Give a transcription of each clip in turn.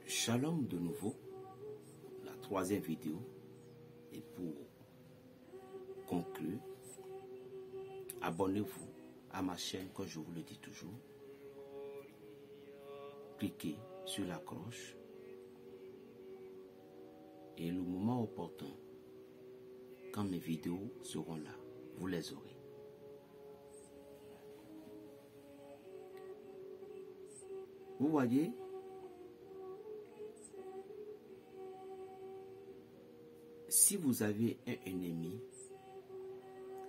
Shalom de nouveau, la troisième vidéo. Et pour conclure, abonnez-vous à ma chaîne comme je vous le dis toujours. Cliquez sur la cloche et le moment opportun, quand mes vidéos seront là, vous les aurez. Vous voyez, si vous avez un ennemi,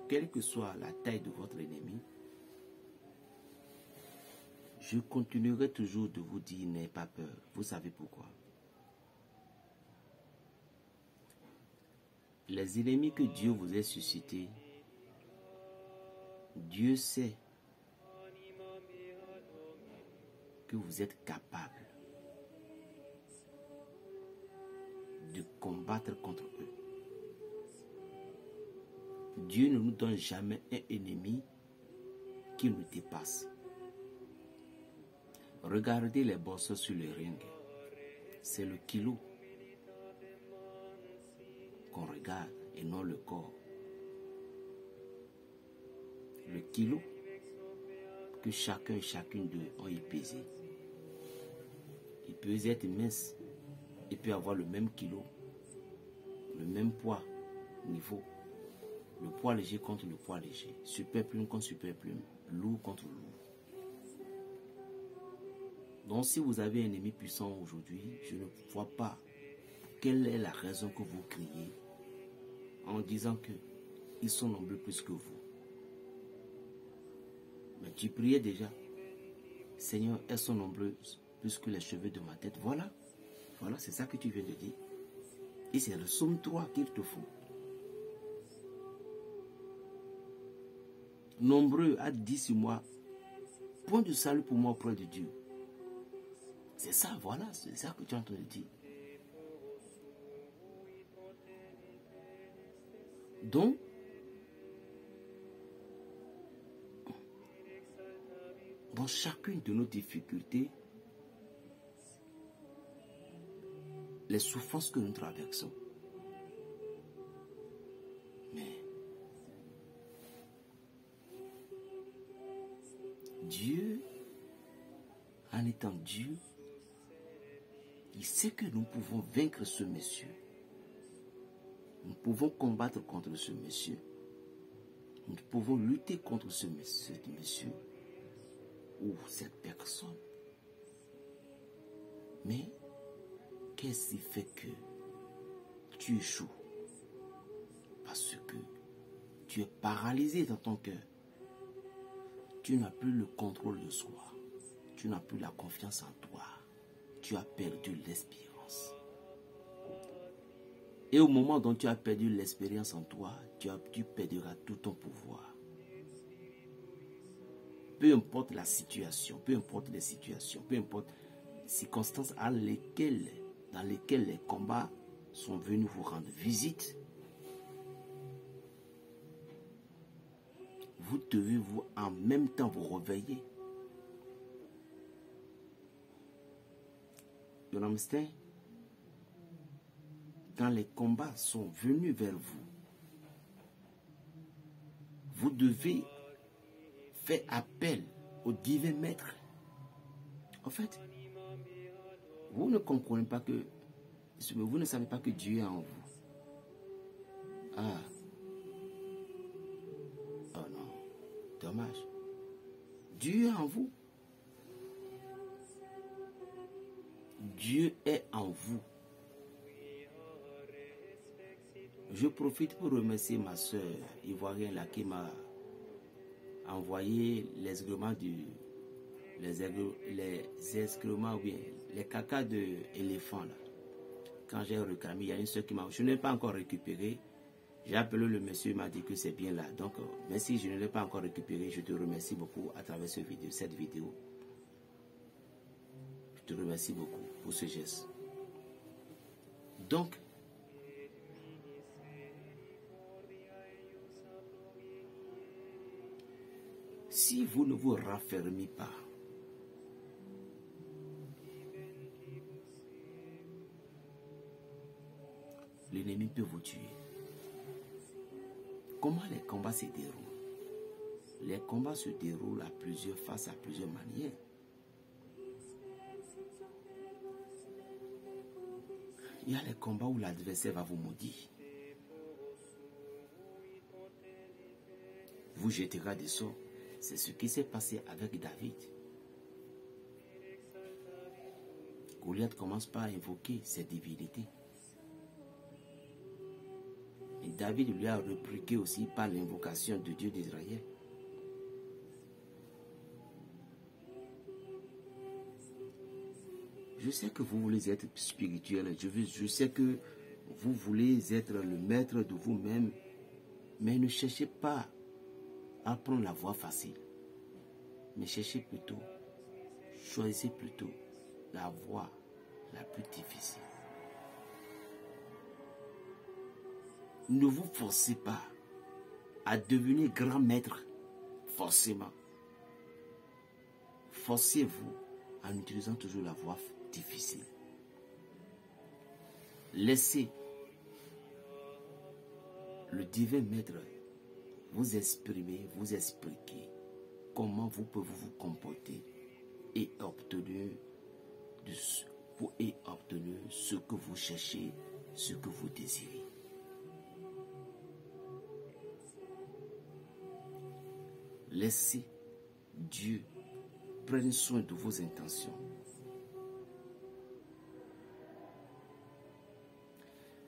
quelle que soit la taille de votre ennemi, je continuerai toujours de vous dire n'ayez pas peur. Vous savez pourquoi? Les ennemis que Dieu vous a suscités, Dieu sait que vous êtes capable de combattre contre eux. Dieu ne nous donne jamais un ennemi qui nous dépasse. Regardez les boxeurs sur le ring. C'est le kilo qu'on regarde et non le corps. Le kilo que chacun et chacune d'eux ont y pesé. Il peut être mince, il peut avoir le même kilo, le même poids, niveau. Le poids léger contre le poids léger, super plume contre super plume, lourd contre lourd. Donc si vous avez un ennemi puissant aujourd'hui, je ne vois pas quelle est la raison que vous criez en disant qu'ils sont nombreux plus que vous. Mais tu priais déjà, Seigneur, elles sont nombreuses plus que les cheveux de ma tête. Voilà, c'est ça que tu viens de dire. Et c'est le psaume 3 qu'il te faut. Nombreux a dit sur moi, point de salut pour moi auprès de Dieu. C'est ça, voilà, c'est ça que tu es en train de dire. Donc, dans chacune de nos difficultés, les souffrances que nous traversons, mais Dieu, en étant Dieu, il sait que nous pouvons vaincre ce monsieur. Nous pouvons combattre contre ce monsieur. Nous pouvons lutter contre ce monsieur ou cette personne. Mais qu'est-ce qui fait que tu échoues? Parce que tu es paralysé dans ton cœur. Tu n'as plus le contrôle de soi. Tu n'as plus la confiance en toi. Tu as perdu l'espérance. Et au moment dont tu as perdu l'espérance en toi, tu perdras tout ton pouvoir. Peu importe la situation, peu importe les situations, peu importe les circonstances dans lesquelles les combats sont venus vous rendre visite, vous devez en même temps vous réveiller. You understand? Quand les combats sont venus vers vous, vous devez faire appel au divin maître. En fait, vous ne comprenez pas que, vous ne savez pas que Dieu est en vous. Ah. Oh non, dommage. Dieu est en vous. Dieu est en vous. Je profite pour remercier ma soeur ivoirienne là qui m'a envoyé les excréments ou bien les caca d'éléphant là. Quand j'ai réclamé, il y a une soeur qui m'a... Je n'ai pas encore récupéré. J'ai appelé le monsieur, il m'a dit que c'est bien là. Donc, même si je ne l'ai pas encore récupéré, je te remercie beaucoup à travers cette vidéo. Je te remercie beaucoup pour ce geste. Donc, si vous ne vous raffermez pas, l'ennemi peut vous tuer. Comment les combats se déroulent? Les combats se déroulent à plusieurs faces, à plusieurs manières. Il y a les combats où l'adversaire va vous maudire. Vous jettera des sorts. C'est ce qui s'est passé avec David. Goliath commence par invoquer ses divinités. Et David lui a répliqué aussi par l'invocation de Dieu d'Israël. Je sais que vous voulez être spirituel. Je sais que vous voulez être le maître de vous-même. Mais ne cherchez pas à prendre la voie facile. Mais cherchez plutôt, choisissez plutôt la voie la plus difficile. Ne vous forcez pas à devenir grand maître forcément. Forcez-vous en utilisant toujours la voie difficile. Laissez le divin maître vous exprimer, vous expliquer comment vous pouvez vous comporter et obtenir ce que vous cherchez, ce que vous désirez. Laissez Dieu prendre soin de vos intentions.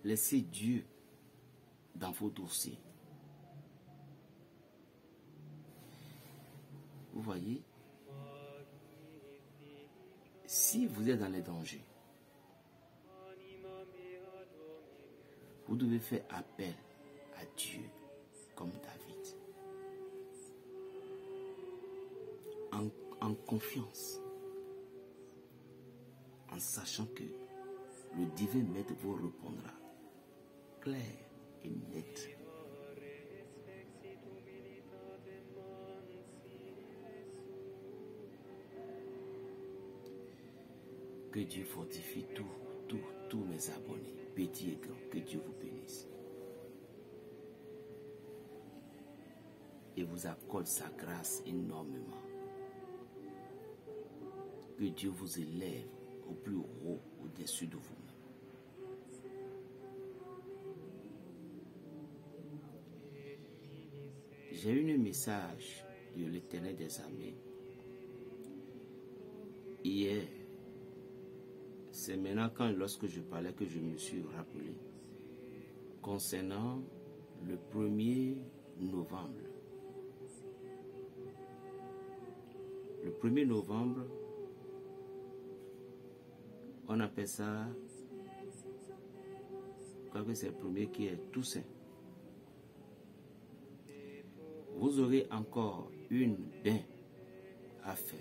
Laissez Dieu dans vos dossiers. Vous voyez, si vous êtes dans les dangers, vous devez faire appel à Dieu comme David. En confiance, en sachant que le divin maître vous répondra clair et net. Que Dieu fortifie tous mes abonnés, petits et grands. Que Dieu vous bénisse. Et vous accorde sa grâce énormément. Que Dieu vous élève au plus haut, au-dessus de vous-même. J'ai eu un message de l'Éternel des armées hier. C'est maintenant lorsque je parlais que je me suis rappelé concernant le 1er novembre. Le 1er novembre, on appelle ça, je crois que c'est le premier qui est Toussaint. Vous aurez encore une bain à faire.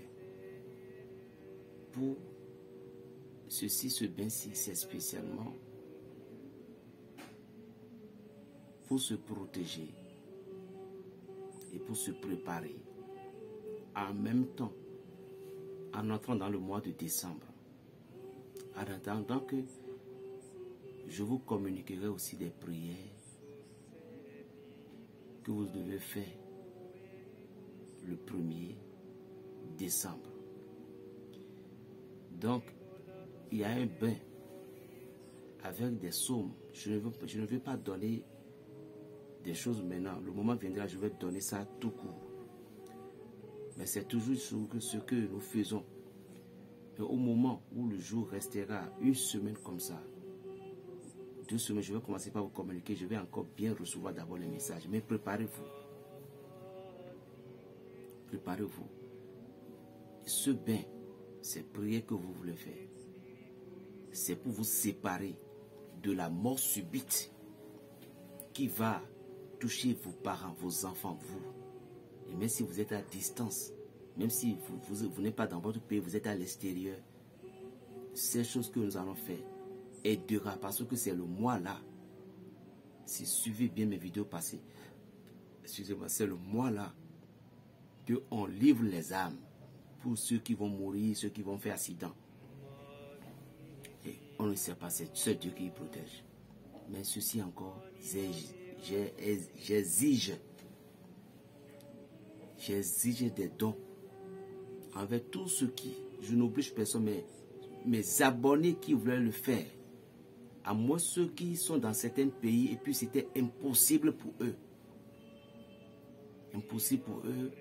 Pour ce bain-ci, c'est spécialement pour se protéger et pour se préparer en même temps en entrant dans le mois de décembre. En attendant que je vous communiquerai aussi des prières que vous devez faire le 1er décembre. Donc, il y a un bain avec des psaumes. Je ne vais pas donner des choses maintenant. Le moment viendra, je vais donner ça tout court. Mais c'est toujours ce que nous faisons. Et au moment où le jour restera une semaine comme ça, 2 semaines, je vais commencer par vous communiquer. Je vais encore bien recevoir d'abord les messages. Mais préparez-vous. Préparez-vous. Ce bain, ces prières que vous voulez faire, c'est pour vous séparer de la mort subite qui va toucher vos parents, vos enfants, vous. Et même si vous êtes à distance, même si vous n'êtes pas dans votre pays, vous êtes à l'extérieur, ces choses que nous allons faire aidera parce que c'est le mois là. Si suivez bien mes vidéos passées, excusez-moi, c'est le mois là qu'on livre les âmes pour ceux qui vont mourir, ceux qui vont faire accident. Et on ne sait pas, c'est Dieu qui y protège. Mais ceci encore, j'exige des dons envers tous ceux qui, je n'oblige personne, mais mes abonnés qui voulaient le faire. À moi, ceux qui sont dans certains pays, et puis c'était impossible pour eux. Impossible pour eux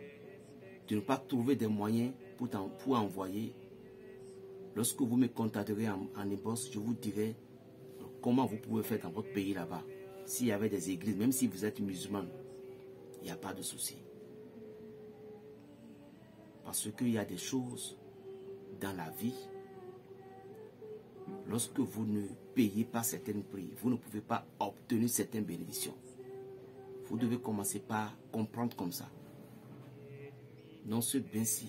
de ne pas trouver des moyens pour envoyer. Lorsque vous me contacterez en inbox, je vous dirai comment vous pouvez faire dans votre pays là-bas. S'il y avait des églises, même si vous êtes musulman, il n'y a pas de souci. Parce qu'il y a des choses dans la vie. Lorsque vous ne payez pas certaines prix, vous ne pouvez pas obtenir certaines bénédictions. Vous devez commencer par comprendre comme ça. Dans ce bain-ci,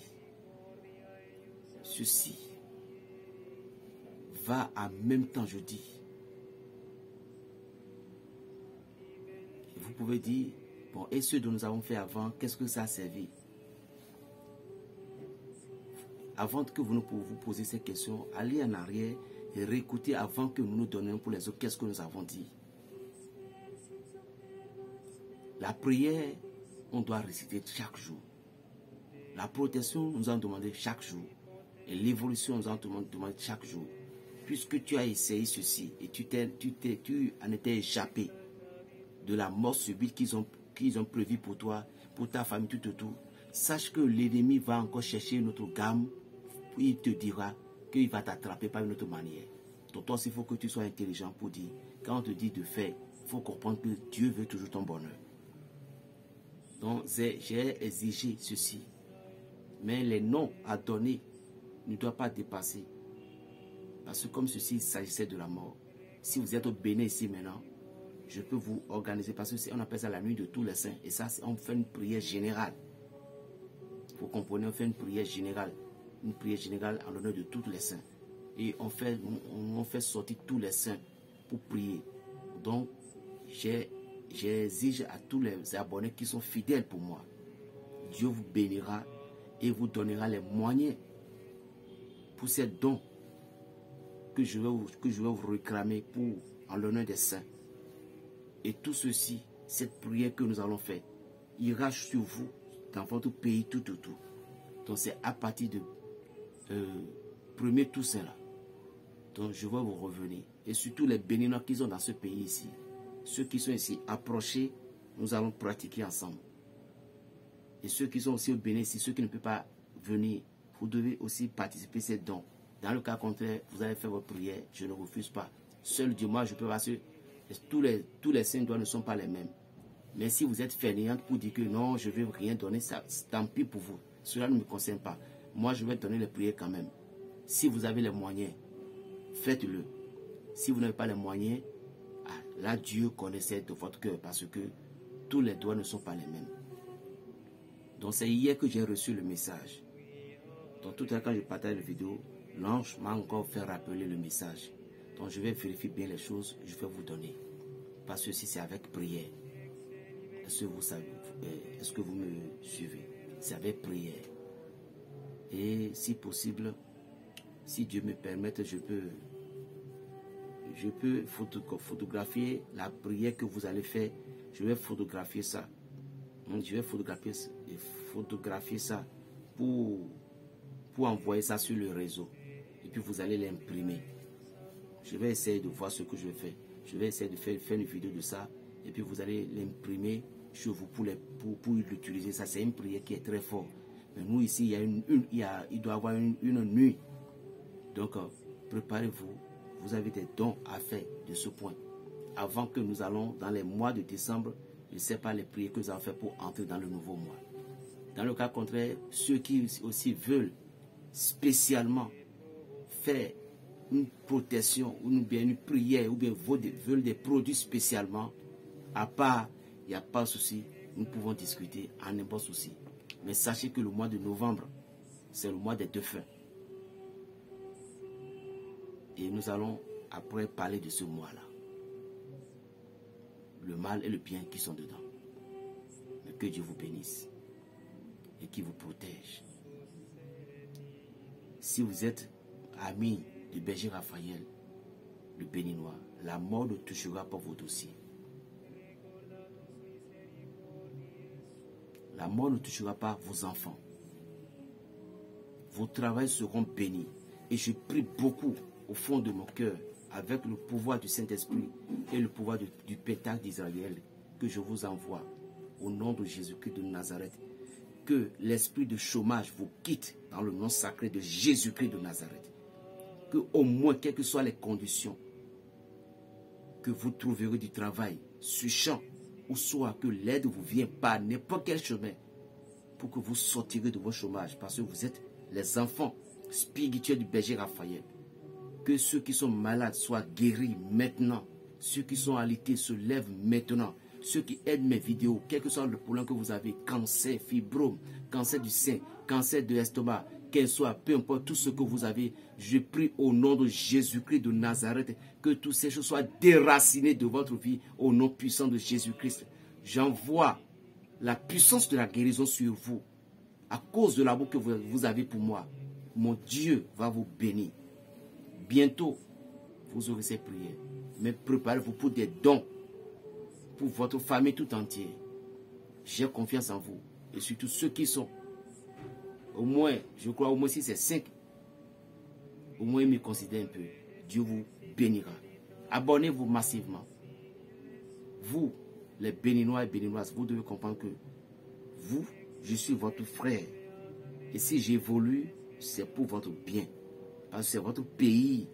ceci va en même temps, je dis. Vous pouvez dire, bon, et ce dont nous avons fait avant, qu'est-ce que ça a servi? Avant que vous vous posiez ces questions, allez en arrière et réécoutez avant que nous nous donnions pour les autres, qu'est-ce que nous avons dit. La prière, on doit réciter chaque jour. La protection, nous en demandons chaque jour. Et l'évolution, nous en demandons chaque jour. Puisque tu as essayé ceci et tu en étais échappé de la mort subite qu'ils ont prévue pour toi, pour ta famille, tout autour, sache que l'ennemi va encore chercher une autre gamme. Il te dira qu'il va t'attraper par une autre manière. Donc toi, il faut que tu sois intelligent pour dire, quand on te dit de faire, il faut comprendre que Dieu veut toujours ton bonheur. Donc j'ai exigé ceci. Mais les noms à donner ne doivent pas dépasser. Parce que comme ceci, il s'agissait de la mort. Si vous êtes au Bénin ici maintenant, je peux vous organiser, parce qu'on appelle ça la nuit de tous les saints. Et ça, on fait une prière générale. Vous comprenez, on fait une prière générale. Une prière générale en l'honneur de tous les saints. Et on fait sortir tous les saints pour prier. Donc, j'exige à tous les abonnés qui sont fidèles pour moi. Dieu vous bénira et vous donnera les moyens pour ces dons que je vais vous réclamer en l'honneur des saints. Et tout ceci, cette prière que nous allons faire, ira sur vous, dans votre pays, tout autour. Donc c'est à partir de premier Toussaint là. Donc je vais vous revenir. Et surtout les Béninois qui sont dans ce pays ici. Ceux qui sont ici, approchez, nous allons pratiquer ensemble. Et ceux qui sont aussi au Bénin ici, ceux qui ne peuvent pas venir, vous devez aussi participer à ces dons. Dans le cas contraire, vous allez faire votre prière, je ne refuse pas. Seul Dieu, moi je peux passer. Tous les saints ne sont pas les mêmes. Mais si vous êtes fainéante pour dire que non, je ne vais rien donner, ça, tant pis pour vous. Cela ne me concerne pas. Moi, je vais donner les prières quand même. Si vous avez les moyens, faites-le. Si vous n'avez pas les moyens, là, Dieu connaissait de votre cœur parce que tous les doigts ne sont pas les mêmes. Donc, c'est hier que j'ai reçu le message. Donc, tout à l'heure, quand je partage la vidéo, l'ange m'a encore fait rappeler le message. Donc, je vais vérifier bien les choses, je vais vous donner. Parce que si c'est avec prière, est-ce que vous savez, est-ce que vous me suivez? C'est avec prière. Et si possible, si Dieu me permet, je peux photographier la prière que vous allez faire. Je vais photographier ça. Je vais photographier ça pour envoyer ça sur le réseau. Et puis vous allez l'imprimer. Je vais essayer de voir ce que je fais. Je vais essayer de faire une vidéo de ça. Et puis vous allez l'imprimer chez vous pour l'utiliser. Ça, c'est une prière qui est très forte. Mais nous ici, il doit y avoir une nuit. Donc, préparez-vous. Vous avez des dons à faire de ce point. Avant que nous allons dans les mois de décembre, je ne sais pas les prières que nous allons faire pour entrer dans le nouveau mois. Dans le cas contraire, ceux qui aussi veulent spécialement faire une protection, ou bien une prière, ou bien veulent des produits spécialement, à part, il n'y a pas de souci, nous pouvons discuter en n'importe souci. Mais sachez que le mois de novembre, c'est le mois des défunts. Et nous allons après parler de ce mois-là. Le mal et le bien qui sont dedans. Mais que Dieu vous bénisse et qu'il vous protège. Si vous êtes ami du berger Raphaël, le béninois, la mort ne touchera pas vos dossiers. La mort ne touchera pas vos enfants. Vos travails seront bénis. Et je prie beaucoup au fond de mon cœur, avec le pouvoir du Saint-Esprit et le pouvoir du Pentacle d'Israël, que je vous envoie au nom de Jésus-Christ de Nazareth, que l'esprit de chômage vous quitte dans le nom sacré de Jésus-Christ de Nazareth. Que au moins, quelles que soient les conditions, que vous trouverez du travail sur champ, ou soit que l'aide vous vient par n'importe quel chemin, pour que vous sortirez de vos chômages, parce que vous êtes les enfants spirituels du berger Raphaël. Que ceux qui sont malades soient guéris maintenant. Ceux qui sont alités se lèvent maintenant. Ceux qui aident mes vidéos, quel que soit le problème que vous avez, cancer, fibrome, cancer du sein, cancer de l'estomac, qu'elle soit, peu importe tout ce que vous avez, je prie au nom de Jésus-Christ de Nazareth, que toutes ces choses soient déracinées de votre vie au nom puissant de Jésus-Christ. J'envoie la puissance de la guérison sur vous. À cause de l'amour que vous avez pour moi, mon Dieu va vous bénir. Bientôt, vous aurez ces prières. Mais préparez-vous pour des dons pour votre famille tout entière. J'ai confiance en vous. Et surtout ceux qui sont, au moins, je crois au moins si c'est 5, au moins ils me considèrent un peu. Dieu vous bénira. Abonnez-vous massivement. Vous, les Béninois et Béninoises, vous devez comprendre que vous, je suis votre frère. Et si j'évolue, c'est pour votre bien. Parce que c'est votre pays.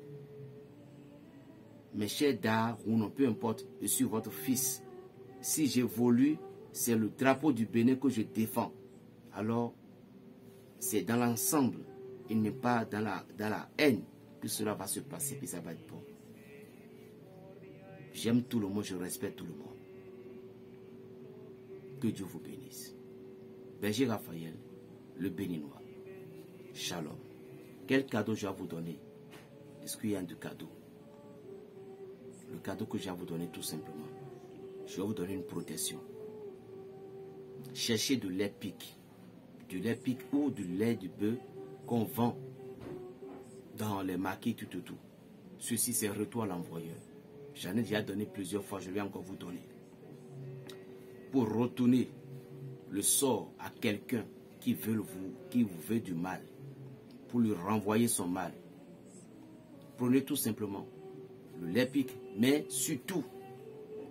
Mes chers d'art, ou non, peu importe, je suis votre fils. Si j'évolue, c'est le drapeau du Bénin que je défends. Alors, c'est dans l'ensemble, et n'est pas dans la haine que cela va se passer, puis ça va être bon. J'aime tout le monde, je respecte tout le monde. Que Dieu vous bénisse. Berger Raphaël, le Béninois. Shalom. Quel cadeau je vais vous donner? Est-ce qu'il y a un cadeau? Le cadeau que je vais vous donner tout simplement, je vais vous donner une protection. Cherchez de lait pic ou du lait du bœuf qu'on vend dans les marqués tout. Ceci c'est retour à l'envoyeur. J'en ai déjà donné plusieurs fois, je vais encore vous donner. Pour retourner le sort à quelqu'un qui vous veut du mal, pour lui renvoyer son mal. Prenez tout simplement le lait pic, mais surtout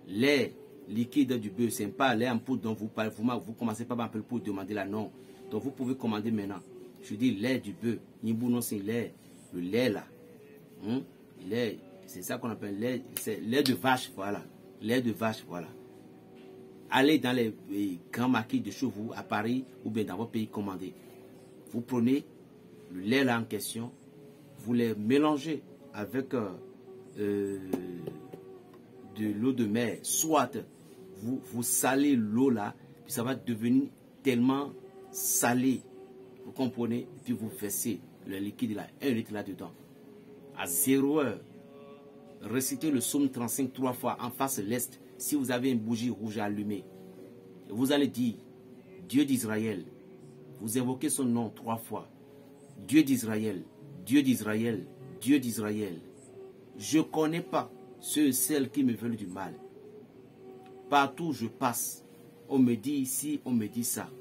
lait liquide du bœuf. Ce n'est pas lait en poudre dont vous parlez. Vous commencez pas m'appeler pour demander là, non. Donc vous pouvez commander maintenant. Je dis lait du bœuf. Nimbu c'est lait. Le lait là. Lait, c'est ça qu'on appelle lait. C'est lait de vache, voilà. Lait de vache, voilà. Allez dans les grands marqués de chevaux à Paris ou bien dans votre pays commandé. Vous prenez le lait là en question, vous les mélangez avec de l'eau de mer, soit vous salez l'eau là, puis ça va devenir tellement salé, vous comprenez, et puis vous versez le liquide là, 1 litre là-dedans. À 0 heure, récitez le psaume 35 3 fois en face l'est. Si vous avez une bougie rouge allumée, vous allez dire, Dieu d'Israël, vous évoquez son nom 3 fois. Dieu d'Israël, Dieu d'Israël, Dieu d'Israël. Je ne connais pas ceux et celles qui me veulent du mal. Partout où je passe, on me dit ici, on me dit ça.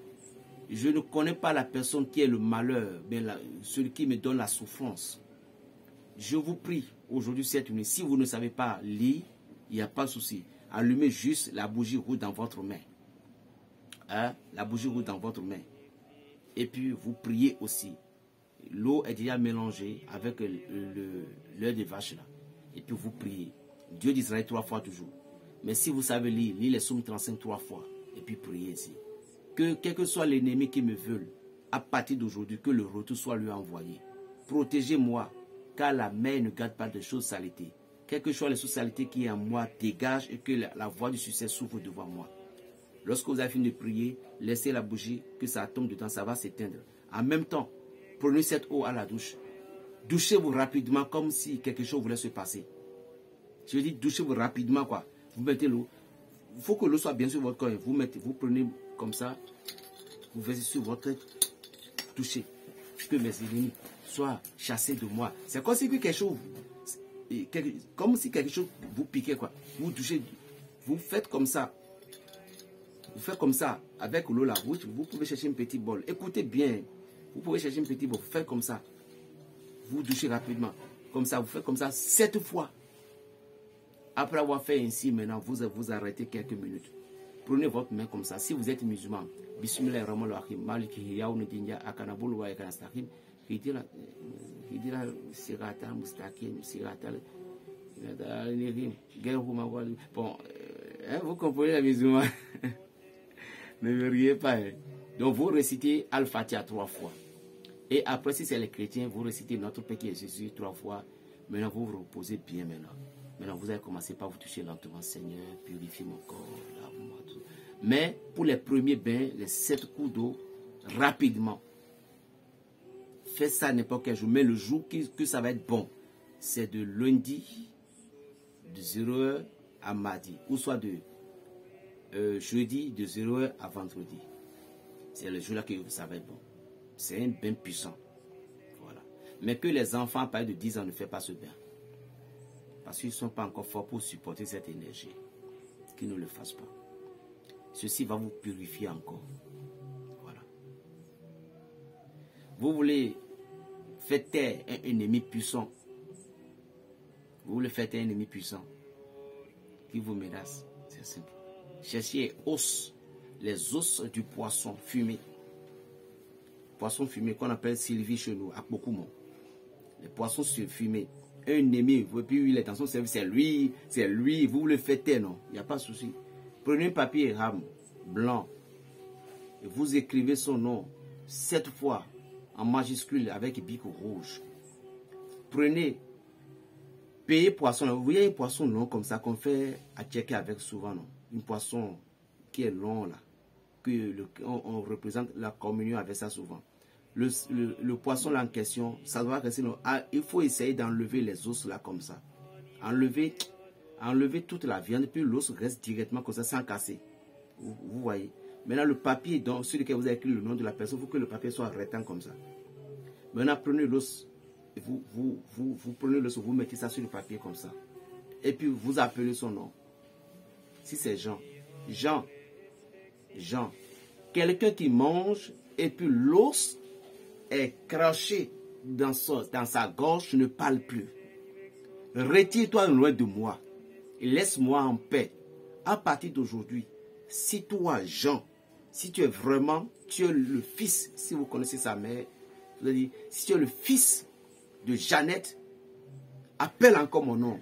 Je ne connais pas la personne qui est le malheur, mais celui qui me donne la souffrance. Je vous prie, aujourd'hui cette nuit, si vous ne savez pas lire, il n'y a pas de souci. Allumez juste la bougie rouge dans votre main. La bougie rouge dans votre main. Et puis vous priez aussi. L'eau est déjà mélangée avec l'œuf de vache là. Et puis vous priez. Dieu d'Israël 3 fois toujours. Mais si vous savez lire les psaumes 35 3 fois. Et puis priez ici. Que quel que soit l'ennemi qui me veut, à partir d'aujourd'hui, que le retour soit lui envoyé. Protégez-moi, car la mer ne garde pas de choses saletés. Quelles que soient les choses saletés qui est en moi, dégage et que la voie du succès s'ouvre devant moi. Lorsque vous avez fini de prier, laissez la bougie, que ça tombe dedans, ça va s'éteindre. En même temps, prenez cette eau à la douche. Douchez-vous rapidement comme si quelque chose voulait se passer. Je dis douchez-vous rapidement quoi. Vous mettez l'eau. Il faut que l'eau soit bien sur votre corps. Vous prenez comme ça. Vous versez sur votre tête. Touchez. Que mes ennemis soient chassés de moi. C'est comme si quelque chose. comme si quelque chose vous piquait, quoi. Vous touchez, vous faites comme ça. Vous faites comme ça, avec l'eau là. Vous pouvez chercher un petit bol. Écoutez bien. Vous pouvez chercher un petit bol. Vous faites comme ça. Vous douchez rapidement. Comme ça, vous faites comme ça 7 fois. Après avoir fait ainsi, maintenant, vous arrêtez quelques minutes. Prenez votre main comme ça. Si vous êtes musulman, Bismillahirrahmanirrahim, Maliki Hiyaoun Dinja, Akanabul wa Ekanastahim, Hidira Sirata Mustakim, Sirata Bon, vous comprenez la musulman. Ne me riez pas. Hein. Donc vous récitez Al-Fatiha 3 fois. Et après, si c'est les chrétiens, vous récitez notre Père qui est Jésus 3 fois. Maintenant, vous vous reposez bien maintenant. Maintenant, vous allez commencer par vous toucher lentement. Seigneur, purifie mon corps. Lave-moi tout. Mais pour les premiers bains, les 7 coups d'eau, rapidement. Faites ça n'importe quel jour. Mais le jour que ça va être bon, c'est de lundi, de 0h à mardi. Ou soit de jeudi, de 0h à vendredi. C'est le jour-là que ça va être bon. C'est un bain puissant. Voilà. Mais que les enfants à partir de 10 ans ne font pas ce bain. Parce qu'ils ne sont pas encore forts pour supporter cette énergie. Qu'ils ne le fassent pas. Ceci va vous purifier encore. Voilà. Vous voulez faire taire un ennemi puissant. Vous voulez faire taire un ennemi puissant qui vous menace. C'est simple. Cherchez les os du poisson fumé. Poisson fumé qu'on appelle Sylvie chez nous, à Pokoumon. Les poissons fumés. Un ennemi, puis il est dans son service, c'est lui, vous le faites taire, non? Il n'y a pas de souci. Prenez un papier rame blanc et vous écrivez son nom 7 fois en majuscule avec bic rouge. Prenez, payez poisson. Vous voyez un poisson long comme ça qu'on fait à checker avec souvent, non? Un poisson qui est long là, on représente la communion avec ça souvent. Le poisson là en question, ça doit rester. Il faut essayer d'enlever les os là comme ça. Enlever toute la viande, puis l'os reste directement comme ça sans casser. Vous voyez. Maintenant le papier sur lequel vous avez écrit le nom de la personne, il faut que le papier soit rectangle comme ça. Maintenant prenez l'os, vous prenez l'os, vous mettez ça sur le papier comme ça. Et puis vous appelez son nom. Si c'est Jean. Quelqu'un qui mange et puis l'os est craché dans sa gorge, ne parle plus. Retire-toi loin de moi et laisse-moi en paix. À partir d'aujourd'hui, si toi, Jean, si tu es le fils, si vous connaissez sa mère, vous allez dire, si tu es le fils de Jeannette, appelle encore mon nom.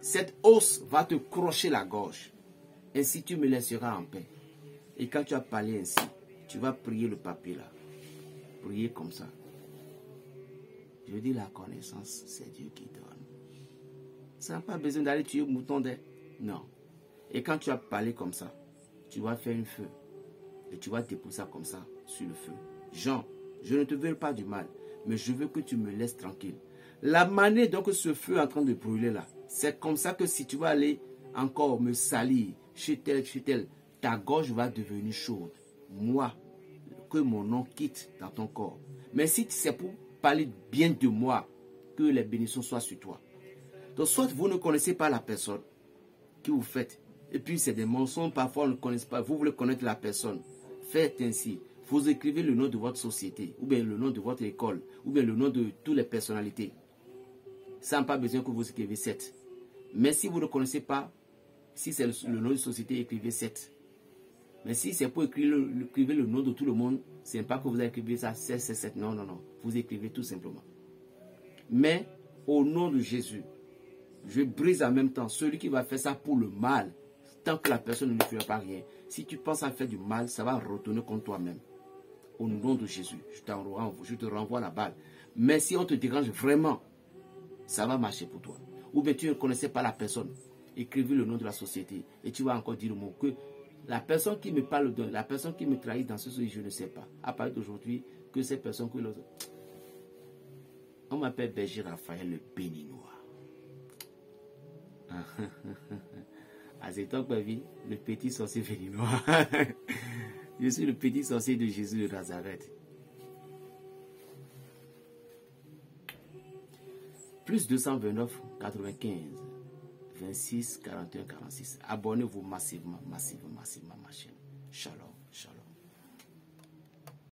Cette os va te crocher la gorge. Ainsi tu me laisseras en paix. Et quand tu as parlé ainsi, tu vas prier le papier là. Prier comme ça. Je dis la connaissance, c'est Dieu qui donne. Ça n'a pas besoin d'aller tuer le mouton d'air. Non. Et quand tu as parlé comme ça, tu vas faire un feu. Et tu vas déposer ça comme ça sur le feu. Jean, je ne te veux pas du mal, mais je veux que tu me laisses tranquille. La manière dont ce feu est en train de brûler là, c'est comme ça que si tu vas aller encore me salir chez tel, ta gorge va devenir chaude. Moi, que mon nom quitte dans ton corps. Mais si c'est pour parler bien de moi, que les bénédictions soient sur toi. Donc soit vous ne connaissez pas la personne que vous faites, et puis c'est des mensonges, parfois on ne connaît pas, vous voulez connaître la personne. Faites ainsi. Vous écrivez le nom de votre société, ou bien le nom de votre école, ou bien le nom de toutes les personnalités. Ça n'a pas besoin que vous écrivez 7. Mais si vous ne connaissez pas, si c'est le nom de société, écrivez 7. Mais si c'est pour écrire le nom de tout le monde, ce n'est pas que vous allez écrire ça 7. Non. Vous écrivez tout simplement. Mais au nom de Jésus, je brise en même temps celui qui va faire ça pour le mal. Tant que la personne ne lui fera pas rien. Si tu penses à faire du mal, ça va retourner contre toi-même. Au nom de Jésus, je te renvoie la balle. Mais si on te dérange vraiment, ça va marcher pour toi. Ou bien tu ne connaissais pas la personne. Écrivez le nom de la société. Et tu vas encore dire le mot que la personne qui me parle, la personne qui me trahit dans ce sujet, je ne sais pas. À partir d'aujourd'hui, que ces personnes que l'autre. On m'appelle Berger Raphaël le béninois. C'est toi, le petit sorcier béninois. Je suis le petit sorcier de Jésus de Nazareth. Plus 229 95 26 41 46. Abonnez-vous massivement, massivement, massivement, ma chaîne. Shalom.